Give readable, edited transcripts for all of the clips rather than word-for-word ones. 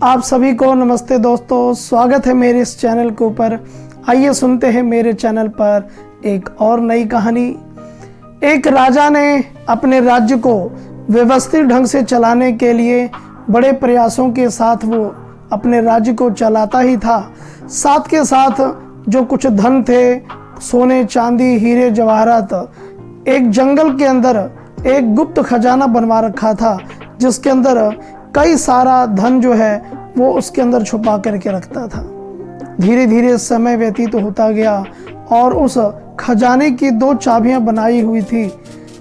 आप सभी को नमस्ते दोस्तों, स्वागत है मेरे इस चैनल के ऊपर। आइए सुनते हैं मेरे चैनल पर एक और नई कहानी। एक राजा ने अपने राज्य को व्यवस्थित ढंग से चलाने के लिए बड़े प्रयासों के साथ वो अपने राज्य को चलाता ही था। साथ के साथ जो कुछ धन थे, सोने चांदी हीरे जवाहरात, एक जंगल के अंदर एक गुप्त खजाना बनवा रखा था, जिसके अंदर कई सारा धन जो है वो उसके अंदर छुपा करके रखता था। धीरे धीरे समय व्यतीत होता गया और उस खजाने की दो चाबियां बनाई हुई थी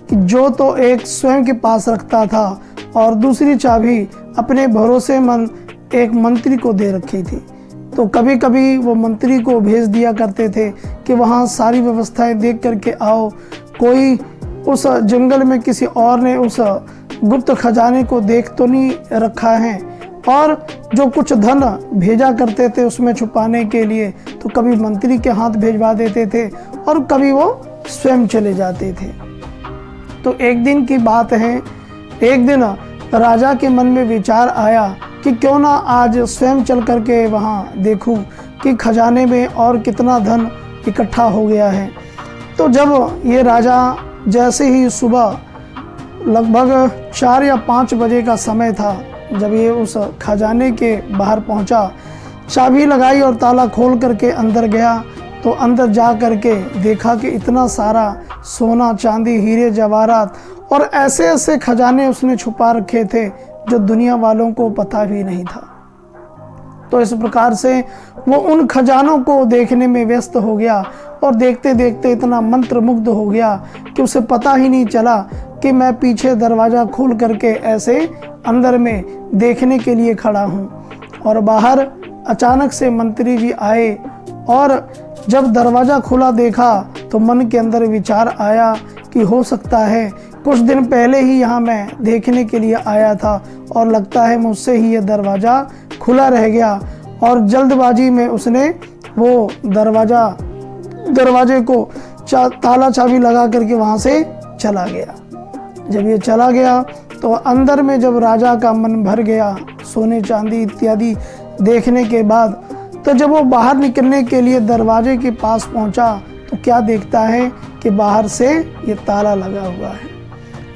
कि जो तो एक स्वयं के पास रखता था और दूसरी चाबी अपने भरोसेमंद एक मंत्री को दे रखी थी। तो कभी कभी वो मंत्री को भेज दिया करते थे कि वहाँ सारी व्यवस्थाएं देख करके आओ, कोई उस जंगल में किसी और ने उस गुप्त खजाने को देख तो नहीं रखा है। और जो कुछ धन भेजा करते थे उसमें छुपाने के लिए, तो कभी मंत्री के हाथ भेजवा देते थे और कभी वो स्वयं चले जाते थे। तो एक दिन की बात है, एक दिन राजा के मन में विचार आया कि क्यों ना आज स्वयं चल करके वहाँ देखूं कि खजाने में और कितना धन इकट्ठा हो गया है। तो जब ये राजा जैसे ही सुबह लगभग 4 या 5 बजे का समय था, जब ये उस खजाने के बाहर पहुंचा, चाबी लगाई और ताला खोल करके अंदर गया, तो अंदर जा करके देखा कि इतना सारा सोना चांदी हीरे जवाहरात और ऐसे ऐसे खजाने उसने छुपा रखे थे जो दुनिया वालों को पता भी नहीं था। तो इस प्रकार से वो उन खजानों को देखने में व्यस्त हो गया और देखते देखते इतना मंत्रमुग्ध हो गया कि उसे पता ही नहीं चला कि मैं पीछे दरवाज़ा खोल करके ऐसे अंदर में देखने के लिए खड़ा हूँ। और बाहर अचानक से मंत्री जी आए और जब दरवाज़ा खुला देखा तो मन के अंदर विचार आया कि हो सकता है कुछ दिन पहले ही यहाँ मैं देखने के लिए आया था और लगता है मुझसे ही ये दरवाज़ा खुला रह गया। और जल्दबाजी में उसने वो दरवाजे को ताला चाबी लगा करके वहाँ से चला गया। जब ये चला गया तो अंदर में जब राजा का मन भर गया सोने चांदी इत्यादि देखने के बाद, तो जब वो बाहर निकलने के लिए दरवाजे के पास पहुंचा तो क्या देखता है कि बाहर से ये ताला लगा हुआ है।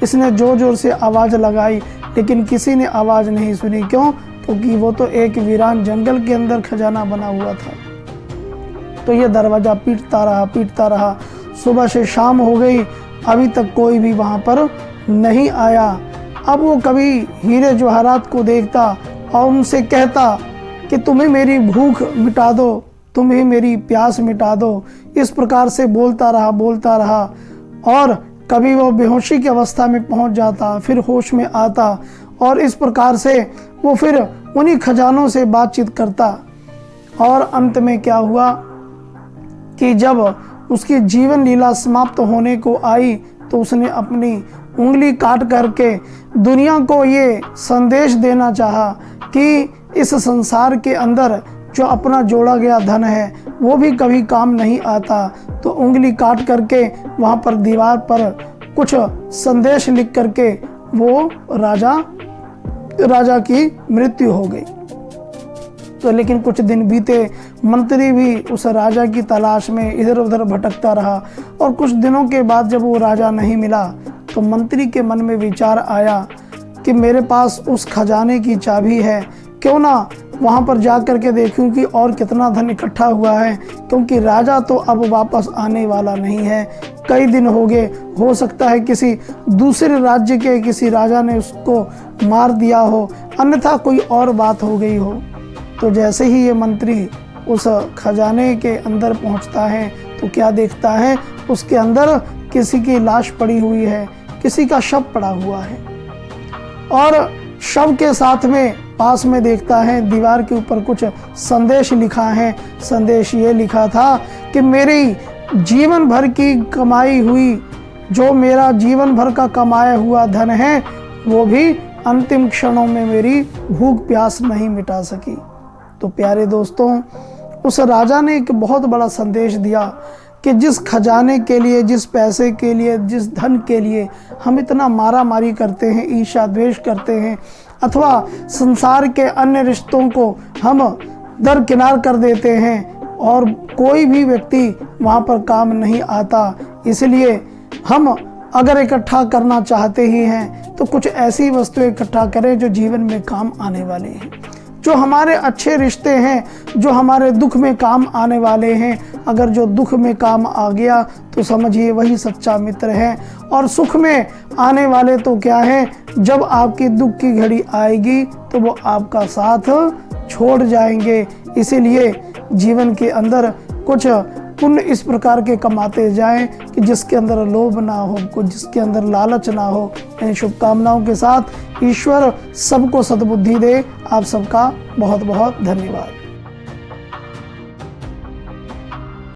इसने जोर जोर से आवाज़ लगाई लेकिन किसी ने आवाज़ नहीं सुनी। क्यों? क्योंकि वो तो एक वीरान जंगल के अंदर खजाना बना हुआ था। तो ये दरवाज़ा पीटता रहा। सुबह से शाम हो गई, अभी तक कोई भी वहाँ पर नहीं आया। अब वो कभी हीरे जवाहरात को देखता और उनसे कहता कि तुम्हें मेरी भूख मिटा दो, तुम्हें मेरी प्यास मिटा दो। इस प्रकार से बोलता रहा और कभी वो बेहोशी की अवस्था में पहुंच जाता, फिर होश में आता और इस प्रकार से वो फिर उन्हीं खजानों से बातचीत करता। और अंत में क्या हुआ कि जब उसकी जीवन लीला समाप्त होने को आई तो उसने अपनी उंगली काट करके दुनिया को ये संदेश देना चाहा कि इस संसार के अंदर जो अपना जोड़ा गया धन है वो भी कभी काम नहीं आता। तो उंगली काट करके वहाँ पर दीवार पर कुछ संदेश लिख करके वो राजा की मृत्यु हो गई। तो लेकिन कुछ दिन बीते, मंत्री भी उस राजा की तलाश में इधर उधर भटकता रहा और कुछ दिनों के बाद जब वो राजा नहीं मिला तो मंत्री के मन में विचार आया कि मेरे पास उस खजाने की चाबी है, क्यों ना वहाँ पर जा कर के देखूं कि और कितना धन इकट्ठा हुआ है। क्योंकि राजा तो अब वापस आने वाला नहीं है, कई दिन हो गए, हो सकता है किसी दूसरे राज्य के किसी राजा ने उसको मार दिया हो, अन्यथा कोई और बात हो गई हो। तो जैसे ही ये मंत्री उस खजाने के अंदर पहुंचता है तो क्या देखता है, उसके अंदर किसी की लाश पड़ी हुई है, किसी का शव पड़ा हुआ है। और शव के साथ में पास में देखता है दीवार के ऊपर कुछ संदेश लिखा है। संदेश ये लिखा था कि मेरी जीवन भर की कमाई हुई, जो मेरा जीवन भर का कमाया हुआ धन है, वो भी अंतिम क्षणों में मेरी भूख प्यास नहीं मिटा सकी। तो प्यारे दोस्तों, उस राजा ने एक बहुत बड़ा संदेश दिया कि जिस खजाने के लिए, जिस पैसे के लिए, जिस धन के लिए हम इतना मारा मारी करते हैं, ईर्ष्या द्वेष करते हैं, अथवा संसार के अन्य रिश्तों को हम दरकिनार कर देते हैं और कोई भी व्यक्ति वहाँ पर काम नहीं आता। इसलिए हम अगर इकट्ठा करना चाहते ही हैं तो कुछ ऐसी वस्तुएं इकट्ठा करें जो जीवन में काम आने वाले हैं, जो हमारे अच्छे रिश्ते हैं, जो हमारे दुख में काम आने वाले हैं। अगर जो दुख में काम आ गया तो समझिए वही सच्चा मित्र है। और सुख में आने वाले तो क्या है, जब आपकी दुख की घड़ी आएगी तो वो आपका साथ छोड़ जाएंगे। इसीलिए जीवन के अंदर कुछ पुण्य इस प्रकार के कमाते जाएं कि जिसके अंदर लोभ ना हो, कुछ जिसके अंदर लालच ना हो। इन शुभकामनाओं के साथ ईश्वर सबको सद्बुद्धि दे। आप सबका बहुत बहुत धन्यवाद।